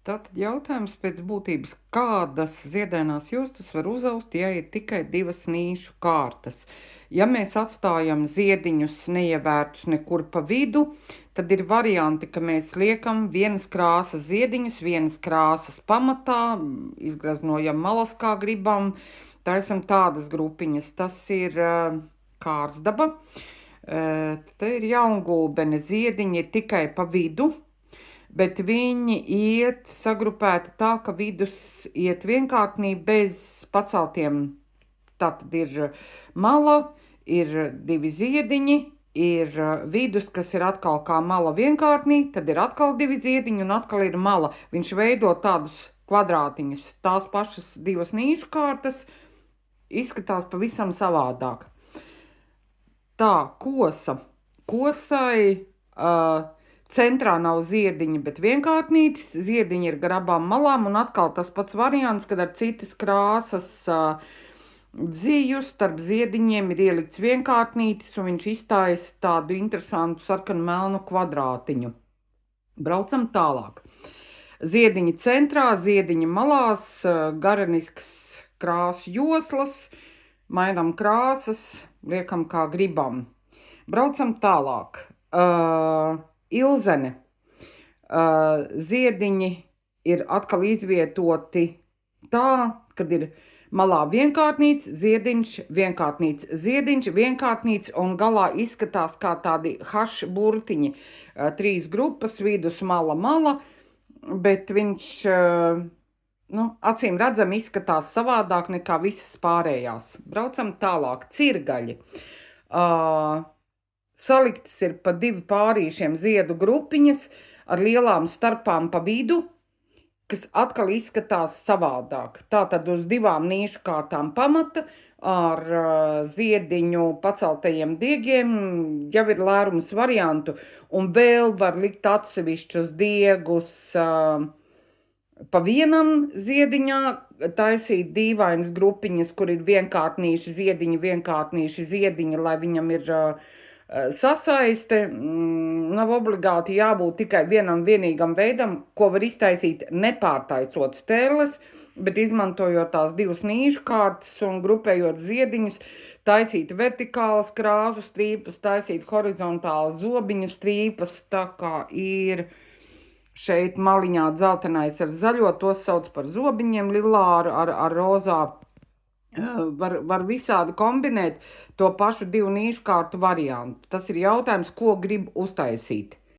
Tātad jautājums pēc būtības, kādas ziedainās justas var uzaust, ja ir tikai divas nīšu kārtas? Ja mēs atstājam ziediņus neievērtus nekur pa vidu, tad ir varianti, ka mēs liekam vienas krāsas ziediņus, vienas krāsas pamatā, izgraznojam malas kā gribam, taisam tādas grupiņas. Tas ir kārsdaba. Te ir jaungulbene ziediņi tikai pa vidu, bet viņi iet sagrupēti tā, ka vidus iet vienkārtnī bez paceltiem. Tātad ir mala, ir divi ziediņi, ir vidus, kas ir atkal kā mala vienkārtnī, tad ir atkal divi ziediņi un atkal ir mala. Viņš veido tādus kvadrātiņus. Tās pašas divas nīšu kārtas izskatās pavisam savādāk. Tā, kosa. Kosai centrā nav ziediņi, bet vienkārtnītis. Ziediņi ir gar abām malām, un atkal tas pats variants, kad ar citas krāsas dziju starp ziediņiem ir ielikts vienkārtnītis, un viņš iztaisa tādu interesantu sarkanu melnu kvadrātiņu. Braucam tālāk. Ziediņi centrā, ziediņi malās, garenisks krāsu joslas, mainam krāsas, liekam kā gribam. Braucam tālāk. Ilzene. Ziediņi ir atkal izvietoti tā, kad ir malā vienkārtnīts, ziediņš, vienkārtnīts, un galā izskatās kā tādi haš burtiņi. 3 grupas, vidus mala, bet viņš, acīm redzam, izskatās savādāk nekā visas pārējās. Braucam tālāk. Cirgaļi. Saliktas ir pa 2 pārīšiem ziedu grupiņas ar lielām starpām pa vidu, kas atkal izskatās savādāk. Tātad uz 2 nīšu kārtām pamata ar ziediņu paceltajiem diegiem jau ir lērums variantu, un vēl var likt atsevišķus diegus pa vienam ziediņā, taisīt dīvainas grupiņas, kur ir vienkārtnīši ziediņi, lai viņam ir sasaiste. Nav obligāti jābūt tikai vienam vienīgam veidam, ko var iztaisīt nepārtaisot stēles, bet izmantojot tās 2 nīšu kārtas un grupējot ziediņus, taisīt vertikālas krāsu strīpas, taisīt horizontālas zobiņu strīpas, tā kā ir šeit maliņā dzeltenais ar zaļo, tos sauc par zobiņiem, lilā ar rozā. Var visādi kombinēt to pašu 2 nīšu kārtu variantu. Tas ir jautājums, ko grib uztaisīt.